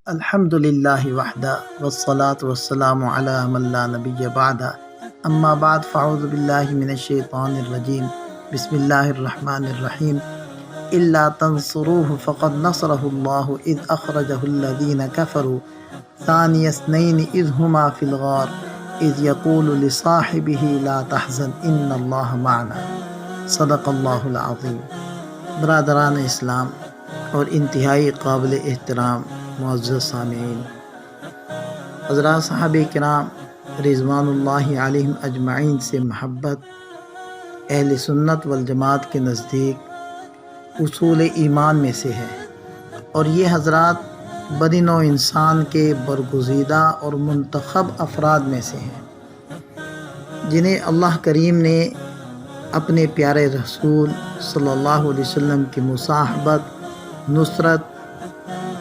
الحمد للہ وحدہ والصلاة والسلام علی من لا نبی بعدہ اما بعد فاعوذ باللہ من الشیطان الرجیم بسم اللہ الرحمن الرحیم الا تنصروه فقد نصرہ اللہ اذ اخرجہ الذین کفروا ثانی اثنین اذ ہما فی الغار اذ یقول لصاحبہ لا تحزن ان اللہ معنا صدق اللہ العظیم۔ برادران اسلام اور انتہائی قابل احترام معزز سامعین، حضرات صحابہ کرام رضوان اللہ علیہم اجمعین سے محبت اہل سنت والجماعت کے نزدیک اصول ایمان میں سے ہے، اور یہ حضرات بنی نوع انسان کے برگزیدہ اور منتخب افراد میں سے ہیں، جنہیں اللہ کریم نے اپنے پیارے رسول صلی اللہ علیہ وسلم کی مصاحبت، نصرت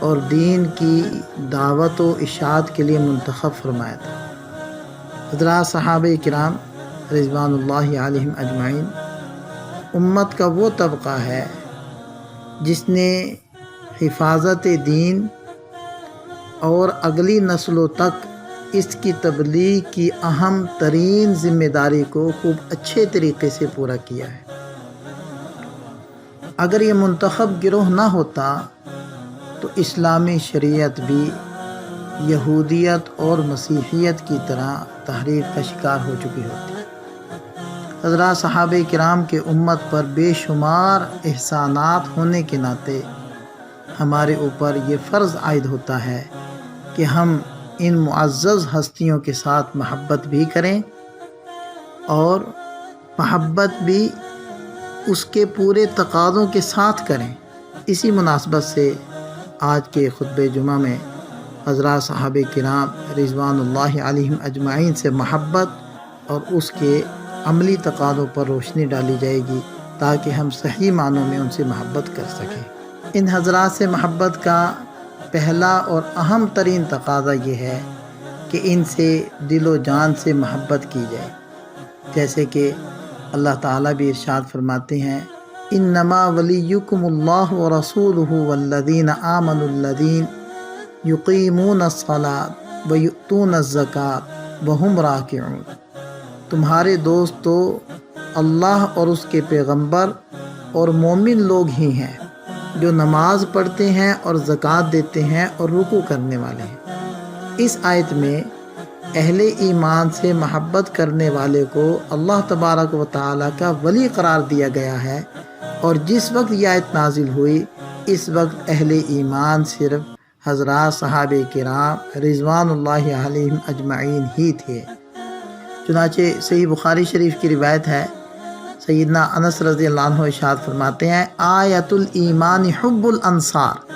اور دین کی دعوت و اشاعت کے لیے منتخب فرمایا تھا۔ حضرات صحابہ کرام رضوان اللہ علیہم اجمعین امت کا وہ طبقہ ہے جس نے حفاظت دین اور اگلی نسلوں تک اس کی تبلیغ کی اہم ترین ذمہ داری کو خوب اچھے طریقے سے پورا کیا ہے۔ اگر یہ منتخب گروہ نہ ہوتا تو اسلامی شریعت بھی یہودیت اور مسیحیت کی طرح تحریف کا شکار ہو چکی ہوتی۔ حضرات صحابہ کرام کے امت پر بے شمار احسانات ہونے کے ناطے ہمارے اوپر یہ فرض عائد ہوتا ہے کہ ہم ان معزز ہستیوں کے ساتھ محبت بھی کریں، اور محبت بھی اس کے پورے تقاضوں کے ساتھ کریں۔ اسی مناسبت سے آج کے خطبہ جمعہ میں حضرات صحابہ کرام رضوان اللہ علیہم اجمعین سے محبت اور اس کے عملی تقاضوں پر روشنی ڈالی جائے گی تاکہ ہم صحیح معنوں میں ان سے محبت کر سکیں۔ ان حضرات سے محبت کا پہلا اور اہم ترین تقاضا یہ ہے کہ ان سے دل و جان سے محبت کی جائے، جیسے کہ اللہ تعالیٰ بھی ارشاد فرماتے ہیں انما ولیکم اللہ ورسولہ والذین آمنوا الذین یقیمون الصلاۃ ویؤتون الزکاۃ وہم راکعون۔ تمہارے دوست تو اللہ اور اس کے پیغمبر اور مومن لوگ ہی ہیں جو نماز پڑھتے ہیں اور زکوٰۃ دیتے ہیں اور رکوع کرنے والے ہیں۔ اس آیت میں اہل ایمان سے محبت کرنے والے کو اللہ تبارک و تعالیٰ کا ولی قرار دیا گیا ہے، اور جس وقت یہ آیت نازل ہوئی اس وقت اہل ایمان صرف حضرات صحابہ کرام رضوان اللہ علیہم اجمعین ہی تھے۔ چنانچہ صحیح بخاری شریف کی روایت ہے، سیدنا انس رضی اللہ عنہ ارشاد فرماتے ہیں آیت الایمان حب الانصار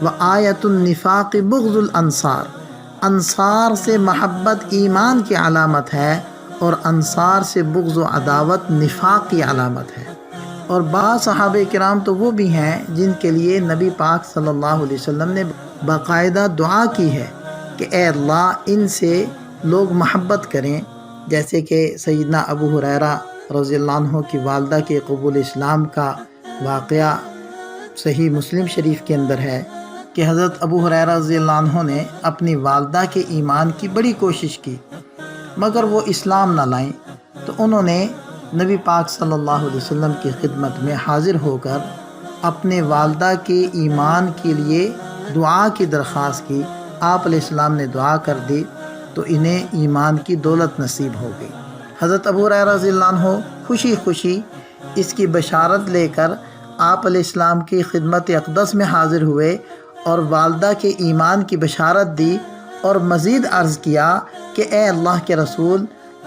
و آیت النفاق بغض الانصار۔ انصار سے محبت ایمان کی علامت ہے، اور انصار سے بغض و عداوت نفاق کی علامت ہے۔ اور بعض صحابہ کرام تو وہ بھی ہیں جن کے لیے نبی پاک صلی اللہ علیہ وسلم نے باقاعدہ دعا کی ہے کہ اے اللہ ان سے لوگ محبت کریں، جیسے کہ سیدنا ابو ہریرہ رضی اللہ عنہ کی والدہ کے قبول اسلام کا واقعہ صحیح مسلم شریف کے اندر ہے کہ حضرت ابو ہریرہ رضی اللہ عنہ نے اپنی والدہ کے ایمان کی بڑی کوشش کی، مگر وہ اسلام نہ لائیں، تو انہوں نے نبی پاک صلی اللہ علیہ وسلم کی خدمت میں حاضر ہو کر اپنے والدہ کے ایمان کے لیے دعا کی درخواست کی۔ آپ علیہ السلام نے دعا کر دی تو انہیں ایمان کی دولت نصیب ہو گئی۔ حضرت ابو ہریرہ رضی اللہ عنہ خوشی خوشی اس کی بشارت لے کر آپ علیہ السلام کی خدمت اقدس میں حاضر ہوئے اور والدہ کے ایمان کی بشارت دی، اور مزید عرض کیا کہ اے اللہ کے رسول،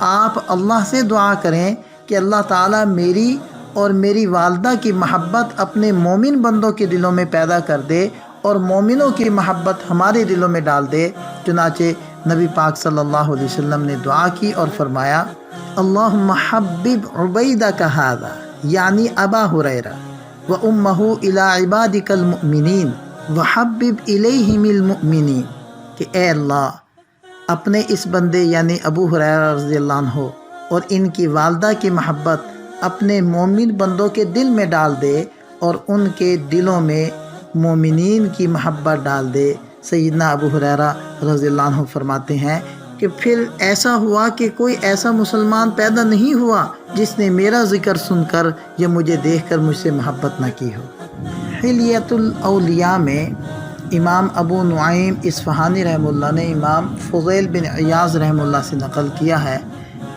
آپ اللہ سے دعا کریں کہ اللہ تعالیٰ میری اور میری والدہ کی محبت اپنے مومن بندوں کے دلوں میں پیدا کر دے، اور مومنوں کی محبت ہمارے دلوں میں ڈال دے۔ چنانچہ نبی پاک صلی اللہ علیہ وسلم نے دعا کی اور فرمایا اللہم حبب عبیدک ھذا یعنی ابا ہریرہ وامہ الی عبادک المؤمنین وحبب الیہم المؤمنین، کہ اے اللہ اپنے اس بندے یعنی ابو ہریرہ رضی اللہ عنہ اور ان کی والدہ کی محبت اپنے مومن بندوں کے دل میں ڈال دے، اور ان کے دلوں میں مومنین کی محبت ڈال دے، سیدنا ابو ہریرہ رضی اللہ عنہ فرماتے ہیں کہ پھر ایسا ہوا کہ کوئی ایسا مسلمان پیدا نہیں ہوا جس نے میرا ذکر سن کر یا مجھے دیکھ کر مجھ سے محبت نہ کی ہو۔ حلیۃ الاولیاء میں امام ابو نعیم اصفہانی رحمہ اللہ نے امام فضیل بن عیاض رحمہ اللہ سے نقل کیا ہے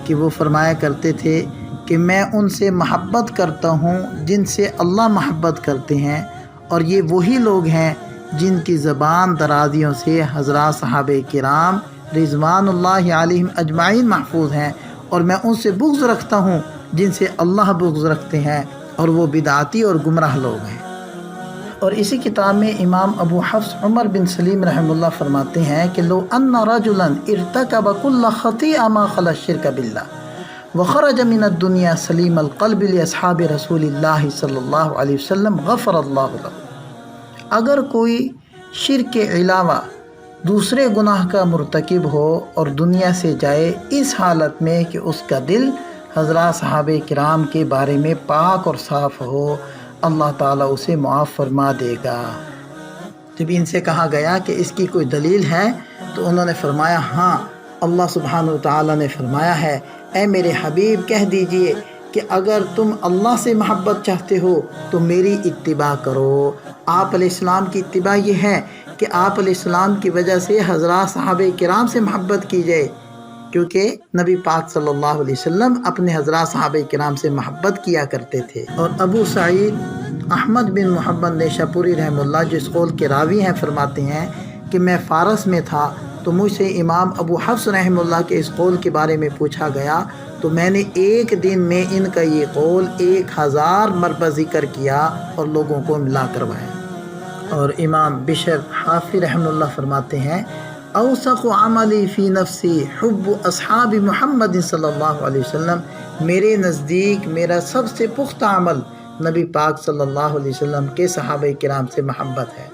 کہ وہ فرمایا کرتے تھے کہ میں ان سے محبت کرتا ہوں جن سے اللہ محبت کرتے ہیں، اور یہ وہی لوگ ہیں جن کی زبان درازیوں سے حضرات صحابہ کرام رضوان اللہ علیہم اجمعین محفوظ ہیں، اور میں ان سے بغض رکھتا ہوں جن سے اللہ بغض رکھتے ہیں، اور وہ بدعتی اور گمراہ لوگ ہیں۔ اور اسی کتاب میں امام ابو حفص عمر بن سلیم رحمہ اللہ فرماتے ہیں کہ لو ان رجلا ارتکب کل خطیئہ ما خلا الشرک باللہ وخرج من الدنیا سلیم القلب لاصحاب رسول اللہ صلی اللہ علیہ وسلم غفر اللہ له۔ اگر کوئی شرک کے علاوہ دوسرے گناہ کا مرتکب ہو اور دنیا سے جائے اس حالت میں کہ اس کا دل حضرات صحابہ کرام کے بارے میں پاک اور صاف ہو، اللہ تعالیٰ اسے معاف فرما دے گا۔ جب ان سے کہا گیا کہ اس کی کوئی دلیل ہے تو انہوں نے فرمایا ہاں، اللہ سبحانہ وتعالیٰ نے فرمایا ہے اے میرے حبیب کہہ دیجئے کہ اگر تم اللہ سے محبت چاہتے ہو تو میری اتباع کرو۔ آپ علیہ السلام کی اتباع یہ ہے کہ آپ علیہ السلام کی وجہ سے حضرات صحابہ کرام سے محبت کی جائے، کیونکہ نبی پاک صلی اللہ علیہ وسلم اپنے حضرات صحابہ کرام سے محبت کیا کرتے تھے۔ اور ابو سعید احمد بن محمد نیشاپوری رحمہ اللہ جو اس قول کے راوی ہیں فرماتے ہیں کہ میں فارس میں تھا تو مجھ سے امام ابو حفص رحمہ اللہ کے اس قول کے بارے میں پوچھا گیا تو میں نے ایک دن میں ان کا یہ قول 1000 مرتبہ ذکر کیا اور لوگوں کو ملا کروایا۔ اور امام بشر حافی رحمہ اللہ فرماتے ہیں اوثق عملی فی نفسی حب اصحاب محمد صلی اللہ علیہ وسلم، میرے نزدیک میرا سب سے پختہ عمل نبی پاک صلی اللہ علیہ وسلم کے صحابہ کرام سے محبت ہے۔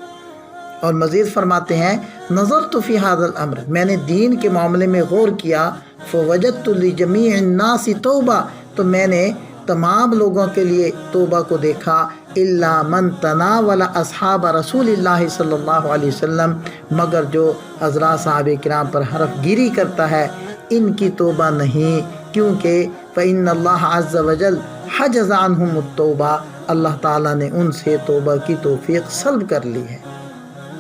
اور مزید فرماتے ہیں نظرت فی ھذا الامر، میں نے دین کے معاملے میں غور کیا، فوجدت لجمیع الناس توبہ، تو میں نے تمام لوگوں کے لیے توبہ کو دیکھا، الا من تناول اصحاب رسول اللہ صلی اللہ علیہ وسلم، مگر جو حضرات صحابہ کرام پر حرف گیری کرتا ہے ان کی توبہ نہیں، کیونکہ فإن اللہ عز وجل حجز عنہم التوبہ، اللہ تعالیٰ نے ان سے توبہ کی توفیق سلب کر لی ہے۔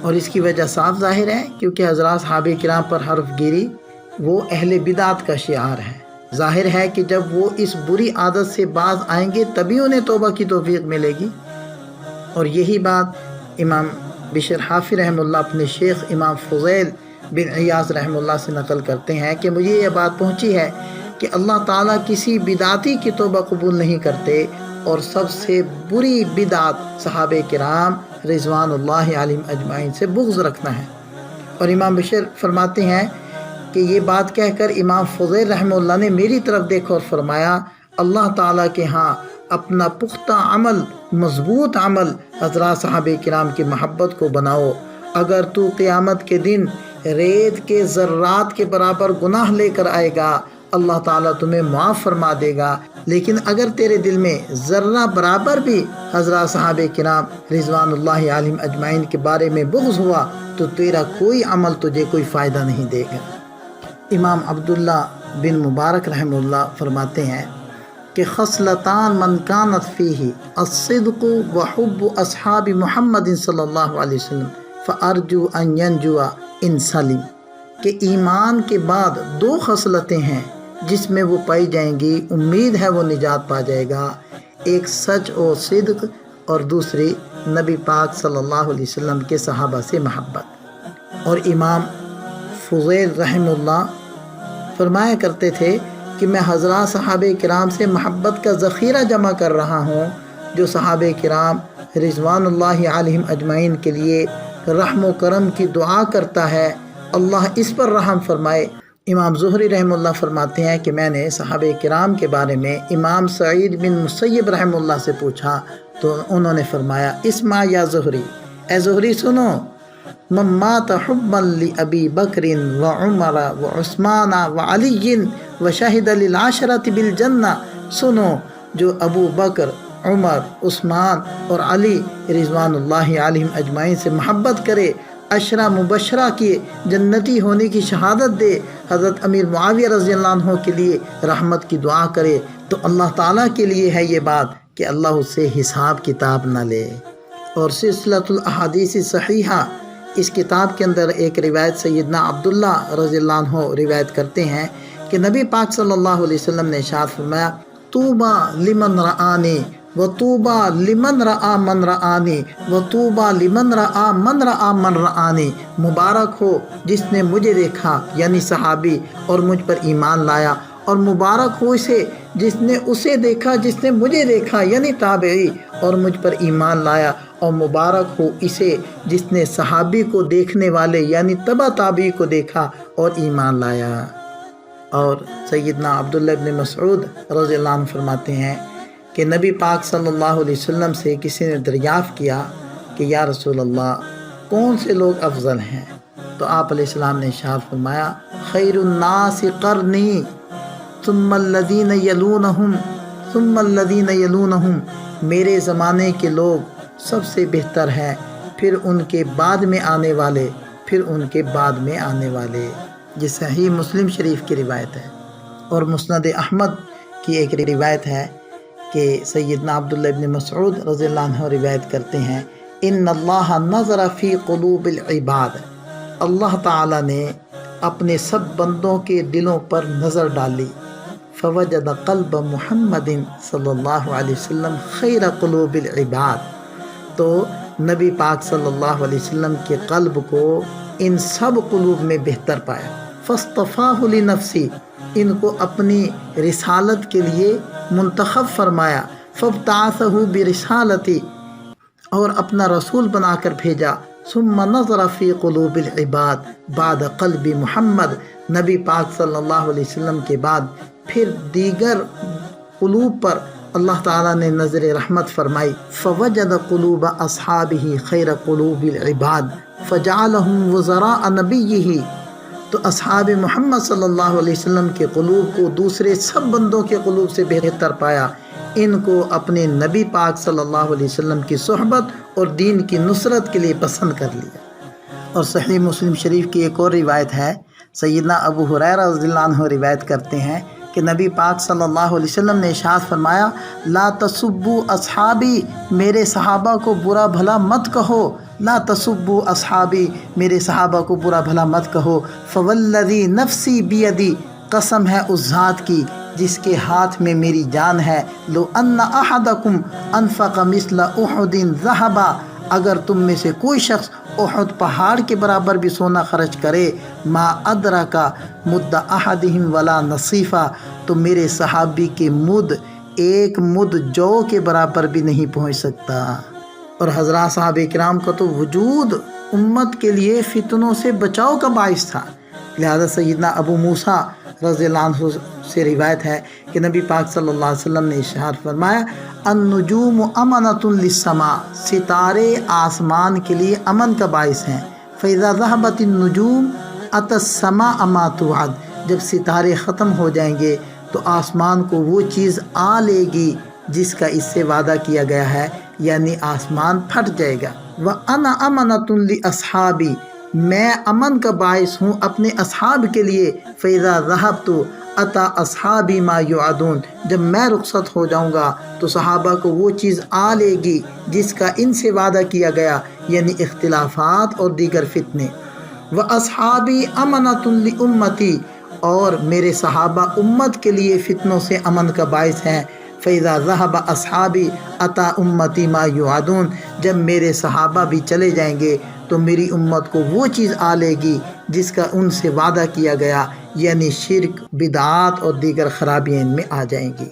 اور اس کی وجہ صاف ظاہر ہے کیونکہ حضرات صحابہ کرام پر حرف گیری وہ اہل بدعت کا شعار ہے۔ ظاہر ہے کہ جب وہ اس بری عادت سے باز آئیں گے تبھی انہیں توبہ کی توفیق ملے گی۔ اور یہی بات امام بشر حافی رحمہ اللہ اپنے شیخ امام فضیل بن عیاض رحمہ اللہ سے نقل کرتے ہیں کہ مجھے یہ بات پہنچی ہے کہ اللہ تعالیٰ کسی بدعتی کی توبہ قبول نہیں کرتے، اور سب سے بری بدعت صحابہ کرام رضوان اللہ علیہم اجمعین سے بغض رکھنا ہے۔ اور امام بشر فرماتے ہیں کہ یہ بات کہہ کر امام فضیل رحمہ اللہ نے میری طرف دیکھا اور فرمایا اللہ تعالیٰ کے ہاں اپنا پختہ عمل، مضبوط عمل حضرات صحابہ کرام کی محبت کو بناؤ۔ اگر تو قیامت کے دن ریت کے ذرات کے برابر گناہ لے کر آئے گا اللہ تعالیٰ تمہیں معاف فرما دے گا، لیکن اگر تیرے دل میں ذرہ برابر بھی حضرات صحابہ کرام رضوان اللہ علیہم اجمعین کے بارے میں بغض ہوا تو تیرا کوئی عمل تجھے کوئی فائدہ نہیں دے گا۔ امام عبداللہ بن مبارک رحمہ اللہ فرماتے ہیں کہ خصلتان من کانت فیہ الصدق وحب اصحاب محمد صلی اللہ علیہ وسلم فارجو ان ینجو ان سلم، کہ ایمان کے بعد 2 خصلتیں ہیں جس میں وہ پائی جائیں گی، امید ہے وہ نجات پا جائے گا، ایک سچ و صدق اور دوسری نبی پاک صلی اللہ علیہ وسلم کے صحابہ سے محبت۔ اور امام فضیل رحمہ اللہ فرمایا کرتے تھے کہ میں حضرات صحابہ کرام سے محبت کا ذخیرہ جمع کر رہا ہوں، جو صحابہ کرام رضوان اللہ علیہم اجمعین کے لیے رحم و کرم کی دعا کرتا ہے، اللہ اس پر رحم فرمائے۔ امام زہری رحمہ اللہ فرماتے ہیں کہ میں نے صحابہ کرام کے بارے میں امام سعید بن مسیب رحمہ اللہ سے پوچھا تو انہوں نے فرمایا اسمع یا زہری، اے زہری سنو، من مات حبا لأبی بکر وعمر وعثمان وعلی وشہد للعشرۃ بالجنہ، سنو جو ابو بکر، عمر، عثمان اور علی رضوان اللہ علیہم اجمعین سے محبت کرے، عشرہ مبشرہ کی جنتی ہونے کی شہادت دے، حضرت امیر معاویہ رضی اللہ عنہ کے لیے رحمت کی دعا کرے، تو اللہ تعالیٰ کے لیے ہے یہ بات کہ اللہ اس سے حساب کتاب نہ لے۔ اور سلسلۃ الاحادیث صحیحہ، اس کتاب کے اندر ایک روایت سیدنا عبداللہ رضی اللہ عنہ روایت کرتے ہیں کہ نبی پاک صلی اللہ علیہ وسلم نے ارشاد فرمایا، طوبیٰ لمن رآنی وطوبیٰ لمن رآ من رآنی وطوبیٰ لمن رآ من رآ من رآنی، مبارک ہو جس نے مجھے دیکھا یعنی صحابی اور مجھ پر ایمان لایا، اور مبارک ہو اسے جس نے اسے دیکھا جس نے مجھے دیکھا یعنی تابعی اور مجھ پر ایمان لایا، اور مبارک ہو اسے جس نے صحابی کو دیکھنے والے یعنی تبع تابعی کو دیکھا اور ایمان لایا۔ اور سیدنا عبداللہ ابن مسعود رضی اللہ عنہ فرماتے ہیں کہ نبی پاک صلی اللہ علیہ وسلم سے کسی نے دریافت کیا کہ یا رسول اللہ کون سے لوگ افضل ہیں؟ تو آپ علیہ السلام نے ارشاد فرمایا، خیر الناس قرنی ثم الذین یلونہم ثم الذین یلونہم، میرے زمانے کے لوگ سب سے بہتر ہیں، پھر ان کے بعد میں آنے والے، پھر ان کے بعد میں آنے والے۔ یہ صحیح مسلم شریف کی روایت ہے۔ اور مسند احمد کی ایک روایت ہے کہ سیدنا عبداللہ ابن مسعود رضی اللہ عنہ روایت کرتے ہیں، ان اللہ نظر فی قلوب العباد، اللہ تعالیٰ نے اپنے سب بندوں کے دلوں پر نظر ڈالی، فوجد قلب محمد صلی اللہ علیہ وسلم خیر قلوب العباد، تو نبی پاک صلی اللہ علیہ وسلم کے قلب کو ان سب قلوب میں بہتر پایا، فاصطفاہ لنفسی، ان کو اپنی رسالت کے لیے منتخب فرمایا، فابتعثہ برسالتی، اور اپنا رسول بنا کر بھیجا، ثم نظر فی قلوب العباد بعد قلب محمد، نبی پاک صلی اللہ علیہ وسلم کے بعد پھر دیگر قلوب پر اللہ تعالیٰ نے نظر رحمت فرمائی، فوجد قلوب اصحابہ خیر قلوب العباد فجعلہم وزراء نبیہ، تو اصحاب محمد صلی اللہ علیہ وسلم کے قلوب کو دوسرے سب بندوں کے قلوب سے بہتر پایا، ان کو اپنے نبی پاک صلی اللہ علیہ وسلم کی صحبت اور دین کی نصرت کے لیے پسند کر لیا۔ اور صحیح مسلم شریف کی ایک اور روایت ہے، سیدنا ابو ہریرہ رضی اللہ عنہ روایت کرتے ہیں کہ نبی پاک صلی اللہ علیہ وسلم نے ارشاد فرمایا، لا تسبوا اصحابی، میرے صحابہ کو برا بھلا مت کہو، لا تسبوا اصحابی، میرے صحابہ کو برا بھلا مت کہو، فوالذی نفسی بیدی، قسم ہے اس ذات کی جس کے ہاتھ میں میری جان ہے، لو ان احدکم انفق مثل احد ذہبا، اگر تم میں سے کوئی شخص احد پہاڑ کے برابر بھی سونا خرچ کرے، ما ادرکا مد احدہم ولا نصیفا، تو میرے صحابی کے مد ایک مد جو کے برابر بھی نہیں پہنچ سکتا۔ اور حضرات صحابہ کرام کا تو وجود امت کے لیے فتنوں سے بچاؤ کا باعث تھا، لہذا سیدنا ابو موسیٰ رضی اللہ عنہ سے روایت ہے کہ نبی پاک صلی اللہ علیہ وسلم نے ارشاد فرمایا، النجوم امنۃ للسماء، ستارے آسمان کے لیے امن کا باعث ہیں، فاذا ذهبت النجوم اتى السماء ما توعد، جب ستارے ختم ہو جائیں گے تو آسمان کو وہ چیز آ لے گی جس کا اس سے وعدہ کیا گیا ہے، یعنی آسمان پھٹ جائے گا۔ وَأَنَا أَمَنَةٌ لِأَصْحَابِي، میں امن کا باعث ہوں اپنے اصحاب کے لیے، فَإِذَا ذَهَبْتُ أَتَى أَصْحَابِي مَا يُوعَدُونَ، جب میں رخصت ہو جاؤں گا تو صحابہ کو وہ چیز آ لے گی جس کا ان سے وعدہ کیا گیا، یعنی اختلافات اور دیگر فتنے۔ وَأَصْحَابِي أَمَنَةٌ لِأُمَّتِي، اور میرے صحابہ امت کے لیے فتنوں سے امن کا باعث ہیں، فَإِذَا ذَهَبَ أَصْحَابِي أَتَى أُمَّتِي مَا يُوعَدُونَ، جب میرے صحابہ بھی چلے جائیں گے تو میری امت کو وہ چیز آ لے گی جس کا ان سے وعدہ کیا گیا، یعنی شرک، بدعات اور دیگر خرابیاں ان میں آ جائیں گی۔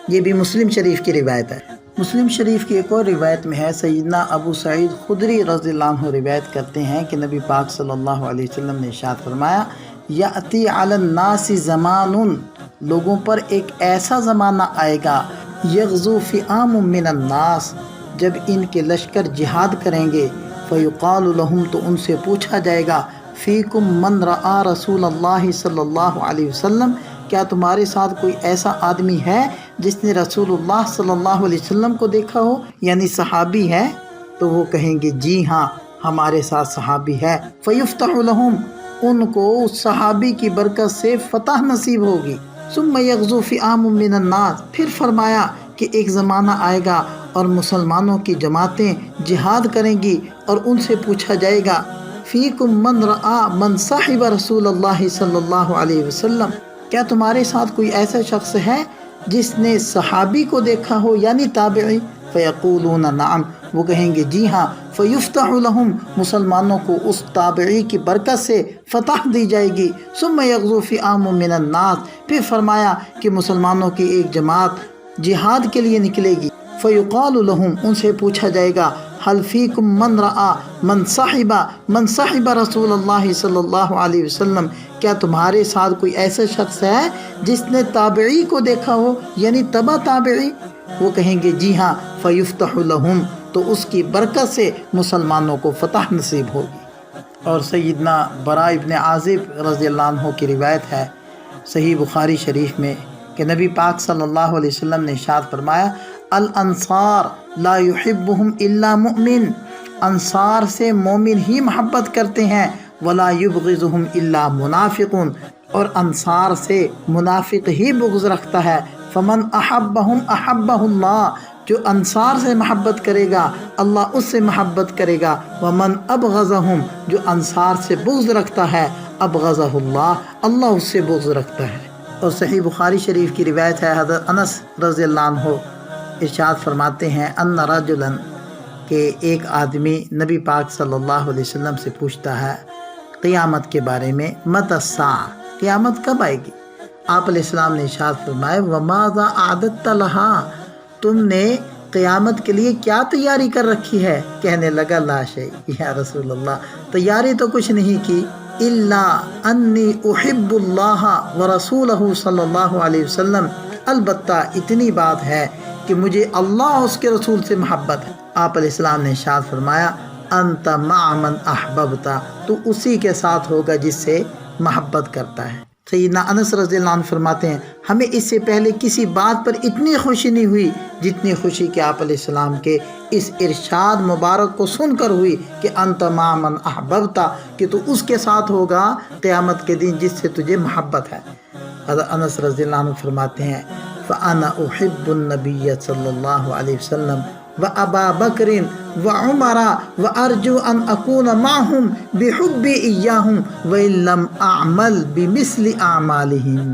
یہ بھی مسلم شریف کی روایت ہے۔ مسلم شریف کی ایک اور روایت میں ہے، سیدنا ابو سعید خدری رضی اللہ عنہ روایت کرتے ہیں کہ نبی پاک صلی اللہ علیہ وسلم نے ارشاد فرمایا، یأتی علی الناس زمان، لوگوں پر ایک ایسا زمانہ آئے گا، یغزو فئام من الناس، جب ان کے لشکر جہاد کریں گے، فیقال لہم، تو ان سے پوچھا جائے گا، فیکم من رآ رسول اللہ صلی اللہ علیہ وسلم، کیا تمہارے ساتھ کوئی ایسا آدمی ہے جس نے رسول اللہ صلی اللہ علیہ وسلم کو دیکھا ہو، یعنی صحابی ہے؟ تو وہ کہیں گے جی ہاں، ہمارے ساتھ صحابی ہے، فیفتح لہم، ان کو اس صحابی کی برکت سے فتح نصیب ہوگی۔ ثم یغزو فئام من الناس، پھر فرمایا کہ ایک زمانہ آئے گا اور مسلمانوں کی جماعتیں جہاد کریں گی اور ان سے پوچھا جائے گا فیکم من رآ من صاحب رسول اللہ صلی اللہ علیہ وسلم، کیا تمہارے ساتھ کوئی ایسا شخص ہے جس نے صحابی کو دیکھا ہو، یعنی تابعی؟ فیقولون نعم، وہ کہیں گے جی ہاں۔ فیفتح لہم، مسلمانوں کو اس تابعی کی برکت سے فتح دی جائے گی۔ ثم یغزو فئام من الناس، پھر فرمایا کہ مسلمانوں کی ایک جماعت جہاد کے لیے نکلے گی۔ فیقال لہم، ان سے پوچھا جائے گا حل فیکم من رآ من صاحب رسول اللہ صلی اللہ علیہ وسلم، کیا تمہارے ساتھ کوئی ایسا شخص ہے جس نے تابعی کو دیکھا ہو، یعنی تبع تابعی؟ وہ کہیں گے جی ہاں۔ فیفتح لہم، تو اس کی برکت سے مسلمانوں کو فتح نصیب ہوگی۔ اور سیدنا براء ابن عازب رضی اللہ عنہ کی روایت ہے صحیح بخاری شریف میں کہ نبی پاک صلی اللہ علیہ وسلم نے ارشاد فرمایا الانصار لا يحبهم الا مؤمن، انصار سے مومن ہی محبت کرتے ہیں، ولا يبغضهم الا منافق، اور انصار سے منافق ہی بغض رکھتا ہے۔ فمن احبهم احبہ اللہ، جو انصار سے محبت کرے گا اللہ اس سے محبت کرے گا۔ ومن ابغضهم، جو انصار سے بغض رکھتا ہے ابغضہ اللہ، اللہ اس سے بغض رکھتا ہے۔ اور صحیح بخاری شریف کی روایت ہے حضرت انس رضی اللہ عنہ ارشاد فرماتے ہیں ان رجلا، کہ ایک آدمی نبی پاک صلی اللہ علیہ وسلم سے پوچھتا ہے قیامت کے بارے میں، متی الساعہ، قیامت کب آئے گی؟ آپ علیہ السلام نے ارشاد فرمایا وماذا اعددت لها، تم نے قیامت کے لیے کیا تیاری کر رکھی ہے؟ کہنے لگا لا شیء، یا رسول اللہ تیاری تو کچھ نہیں کی، الا انی احب اللہ ورسولہ صلی اللہ علیہ وسلم، البتہ اتنی بات ہے کہ مجھے اللہ اس کے رسول سے محبت ہے۔ آپ علیہ السلام نے ارشاد فرمایا انت مع من احببت، تو اسی کے ساتھ ہوگا جس سے محبت کرتا ہے۔ سیدنا انس رضی اللہ عنہ فرماتے ہیں ہمیں اس سے پہلے کسی بات پر اتنی خوشی نہیں ہوئی جتنی خوشی کہ آپ علیہ السلام کے اس ارشاد مبارک کو سن کر ہوئی کہ انت مع من احببت، کہ تو اس کے ساتھ ہوگا قیامت کے دن جس سے تجھے محبت ہے۔ حضرت انس رضی اللہ عنہ فرماتے ہیں فانا احب النبی صلی اللہ علیہ وسلم وابا بکر وعمر وارجو ان اکون معهم بحبی ایاہم وان لم اعمل بمثل اعمالہم،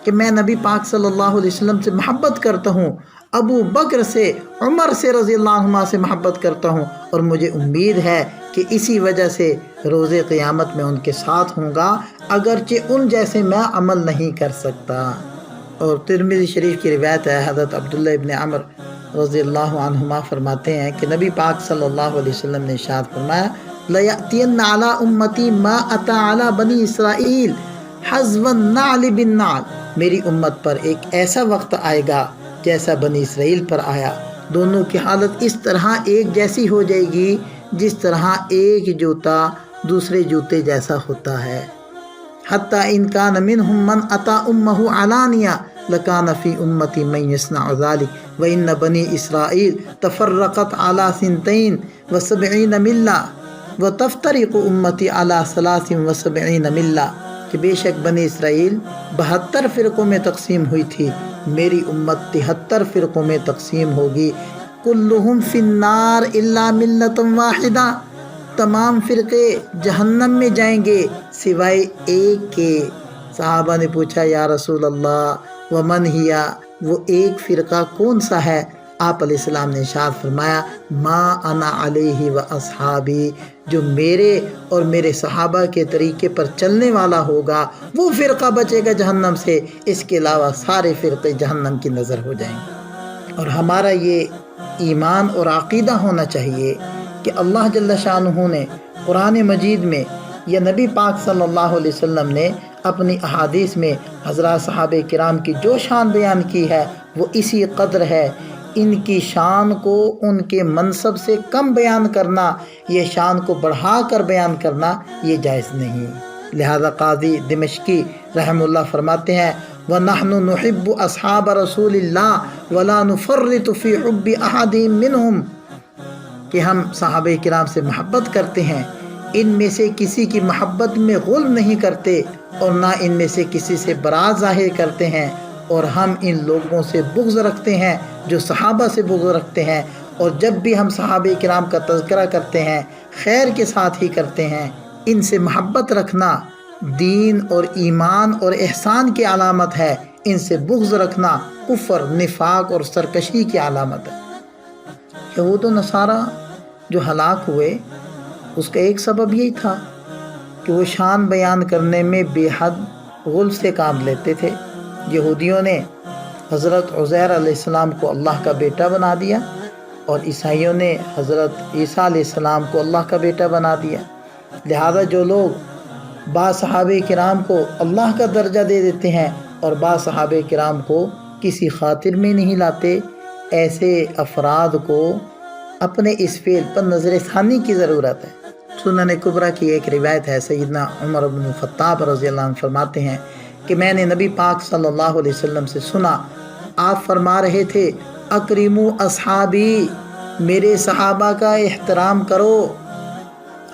کہ میں نبی پاک صلی اللہ علیہ وسلم سے محبت کرتا ہوں، ابو بکر سے، عمر سے رضی اللہ عنہما سے محبت کرتا ہوں، اور مجھے امید ہے کہ اسی وجہ سے روز قیامت میں ان کے ساتھ ہوں گا اگرچہ ان جیسے میں عمل نہیں کر سکتا۔ اور ترمذی شریف کی روایت ہے حضرت عبداللہ ابن عمر رضی اللہ عنہما فرماتے ہیں کہ نبی پاک صلی اللہ علیہ وسلم نے ارشاد فرمایا لَيَأْتِيَنَّ عَلَىٰ أُمَّتِي مَا أَتَىٰ عَلَىٰ بَنِي إِسْرَائِيلَ حَزْوَ النَّعْلِ بِالنَّعْلِ، میری امت پر ایک ایسا وقت آئے گا جیسا بنی اسرائیل پر آیا، دونوں کی حالت اس طرح ایک جیسی ہو جائے گی جس طرح ایک جوتا دوسرے جوتے جیسا ہوتا ہے۔ حتیٰ ان کان منہم من اتی امہ علانیہ لکان فی امتی من یصنع ذلک وان بنی اسرائیل تفرقت علی سنتین وسبعین ملہ وتفترق امتی علی ثلاث وسبعین ملہ، کہ بے شک بنی اسرائیل 72 فرقوں میں تقسیم ہوئی تھی، میری امت 73 فرقوں میں تقسیم ہوگی، کلہم فی النار الا ملۃ واحدہ، تمام فرقے جہنم میں جائیں گے سوائے ایک کے۔ صحابہ نے پوچھا یا رسول اللہ ومن ہیا، وہ ایک فرقہ کون سا ہے؟ آپ علیہ السلام نے ارشاد فرمایا ما انا علیہ و اصحابی، جو میرے اور میرے صحابہ کے طریقے پر چلنے والا ہوگا وہ فرقہ بچے گا جہنم سے، اس کے علاوہ سارے فرقے جہنم کی نظر ہو جائیں گے۔ اور ہمارا یہ ایمان اور عقیدہ ہونا چاہیے کہ اللہ جل شانہ نے قرآن مجید میں یا نبی پاک صلی اللہ علیہ وسلم نے اپنی احادیث میں حضرات صحابہ کرام کی جو شان بیان کی ہے وہ اسی قدر ہے، ان کی شان کو ان کے منصب سے کم بیان کرنا، یہ شان کو بڑھا کر بیان کرنا یہ جائز نہیں۔ لہذا قاضی دمشقی رحم اللہ فرماتے ہیں وَنَحْنُ نُحِبُّ أَصْحَابَ رَسُولِ اللَّهِ وَلَا نُفَرِّطُ فِي حُبِّ أَحَدٍ مِّنْهُمْ، کہ ہم صحابہ کرام سے محبت کرتے ہیں، ان میں سے کسی کی محبت میں غل نہیں کرتے اور نہ ان میں سے کسی سے برات ظاہر کرتے ہیں، اور ہم ان لوگوں سے بغض رکھتے ہیں جو صحابہ سے بغض رکھتے ہیں، اور جب بھی ہم صحابہ کرام کا تذکرہ کرتے ہیں خیر کے ساتھ ہی کرتے ہیں۔ ان سے محبت رکھنا دین اور ایمان اور احسان کی علامت ہے، ان سے بغض رکھنا کفر، نفاق اور سرکشی کی علامت ہے۔ یہود و نصارہ جو ہلاک ہوئے اس کا ایک سبب یہی تھا کہ وہ شان بیان کرنے میں بے حد غل سے کام لیتے تھے۔ یہودیوں نے حضرت عزیر علیہ السلام کو اللہ کا بیٹا بنا دیا، اور عیسائیوں نے حضرت عیسیٰ علیہ السلام کو اللہ کا بیٹا بنا دیا۔ لہذا جو لوگ بعض صحابہ کرام کو اللہ کا درجہ دے دیتے ہیں اور بعض صحابہ کرام کو کسی خاطر میں نہیں لاتے، ایسے افراد کو اپنے اس فعل پر نظر ثانی کی ضرورت ہے۔ سنن کبریٰ کی ایک روایت ہے، سیدنا عمر بن الخطاب رضی اللہ عنہ فرماتے ہیں کہ میں نے نبی پاک صلی اللہ علیہ وسلم سے سنا، آپ فرما رہے تھے اکرموا اصحابی، میرے صحابہ کا احترام کرو۔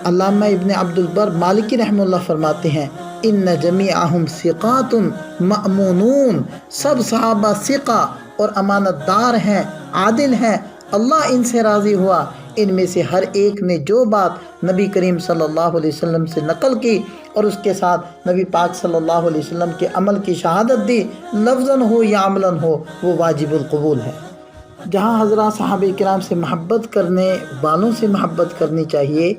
علامہ ابن عبد البر مالکی رحمہ اللہ فرماتے ہیں ان جمیعہم ثقات مأمونون، سب صحابہ ثقہ اور امانت دار ہیں، عادل ہیں، اللہ ان سے راضی ہوا۔ ان میں سے ہر ایک نے جو بات نبی کریم صلی اللہ علیہ وسلم سے نقل کی اور اس کے ساتھ نبی پاک صلی اللہ علیہ وسلم کے عمل کی شہادت دی، لفظاً ہو یا عملاً ہو، وہ واجب القبول ہے۔ جہاں حضرات صحابہ کرام سے محبت کرنے والوں سے محبت کرنی چاہیے،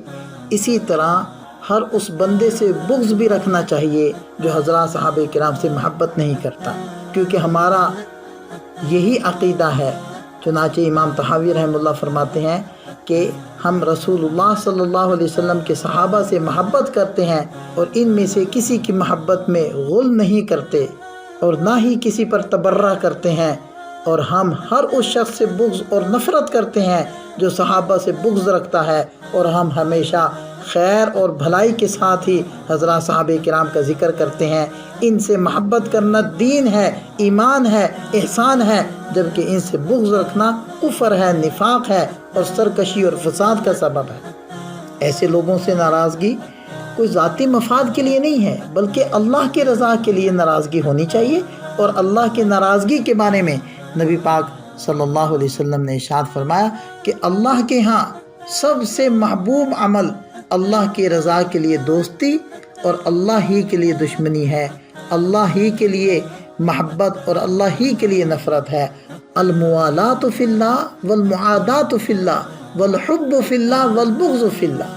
اسی طرح ہر اس بندے سے بغض بھی رکھنا چاہیے جو حضرات صحابہ کرام سے محبت نہیں کرتا، کیونکہ ہمارا یہی عقیدہ ہے۔ چنانچہ امام طحاوی رحمہ اللہ فرماتے ہیں کہ ہم رسول اللہ صلی اللہ علیہ وسلم کے صحابہ سے محبت کرتے ہیں اور ان میں سے کسی کی محبت میں غل نہیں کرتے اور نہ ہی کسی پر تبرہ کرتے ہیں، اور ہم ہر اس شخص سے بغض اور نفرت کرتے ہیں جو صحابہ سے بغض رکھتا ہے، اور ہم ہمیشہ خیر اور بھلائی کے ساتھ ہی حضرات صحابہ کرام کا ذکر کرتے ہیں۔ ان سے محبت کرنا دین ہے، ایمان ہے، احسان ہے، جبکہ ان سے بغض رکھنا کفر ہے، نفاق ہے اور سرکشی اور فساد کا سبب ہے۔ ایسے لوگوں سے ناراضگی کوئی ذاتی مفاد کے لیے نہیں ہے، بلکہ اللہ کی رضا کے لیے ناراضگی ہونی چاہیے، اور اللہ کی ناراضگی کے بارے میں نبی پاک صلی اللہ علیہ وسلم نے ارشاد فرمایا کہ اللہ کے ہاں سب سے محبوب عمل اللہ کی رضا کے لیے دوستی اور اللہ ہی کے لیے دشمنی ہے، اللہ ہی کے لیے محبت اور اللہ ہی کے لیے نفرت ہے۔ الموالات فی اللہ والمعادات فی اللہ والحب فی اللہ والبغض فی اللہ۔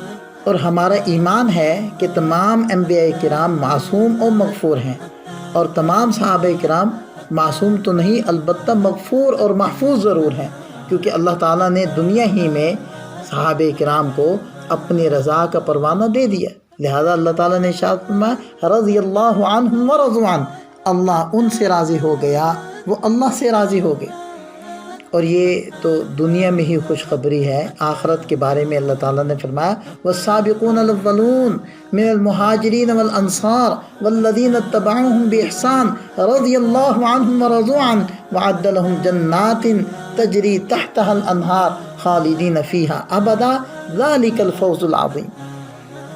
اور ہمارا ایمان ہے کہ تمام انبیاء کرام معصوم اور مغفور ہیں، اور تمام صحابہ کرام معصوم تو نہیں، البتہ مغفور اور محفوظ ضرور ہیں، کیونکہ اللہ تعالیٰ نے دنیا ہی میں صحابہ کرام کو اپنی رضا کا پروانہ دے دیا۔ لہذا اللہ تعالیٰ نے ارشاد فرمایا رضی اللہ عنہم ورضوا عنہ، اللہ ان سے راضی ہو گیا، وہ اللہ سے راضی ہو گئے۔ اور یہ تو دنیا میں ہی خوشخبری ہے، آخرت کے بارے میں اللہ تعالیٰ نے فرمایا والسابقون الاولون من المہاجرین والانصار والذین اتبعوہم باحسان رضی اللہ عنہم ورضوا عنہ وعد لہم جنات تجری تحتها الانہار خالدین فیہا ابدا ذالک الفوز العظیم۔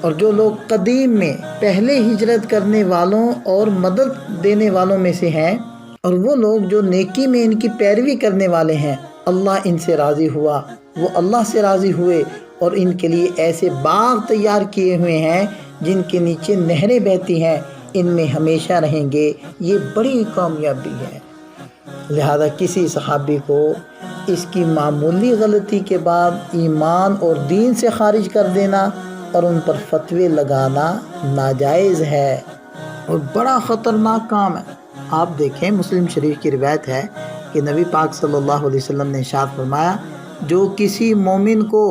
اور جو لوگ قدیم میں پہلے ہجرت کرنے والوں اور مدد دینے والوں میں سے ہیں، اور وہ لوگ جو نیکی میں ان کی پیروی کرنے والے ہیں، اللہ ان سے راضی ہوا، وہ اللہ سے راضی ہوئے، اور ان کے لیے ایسے باغ تیار کیے ہوئے ہیں جن کے نیچے نہریں بہتی ہیں، ان میں ہمیشہ رہیں گے۔ یہ بڑی کامیابی ہے۔ لہذا کسی صحابی کو اس کی معمولی غلطی کے بعد ایمان اور دین سے خارج کر دینا اور ان پر فتوے لگانا ناجائز ہے اور بڑا خطرناک کام ہے۔ آپ دیکھیں مسلم شریف کی روایت ہے کہ نبی پاک صلی اللہ علیہ وسلم نے ارشاد فرمایا جو کسی مومن کو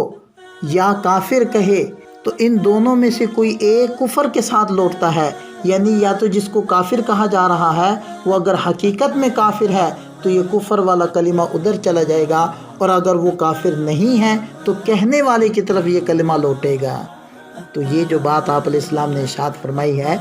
یا کافر کہے تو ان دونوں میں سے کوئی ایک کفر کے ساتھ لوٹتا ہے، یعنی یا تو جس کو کافر کہا جا رہا ہے وہ اگر حقیقت میں کافر ہے تو یہ کفر والا کلمہ ادھر چلا جائے گا، اور اگر وہ کافر نہیں ہے تو کہنے والے کی طرف یہ کلمہ لوٹے گا۔ تو یہ جو بات آپ علیہ السلام نے ارشاد فرمائی ہے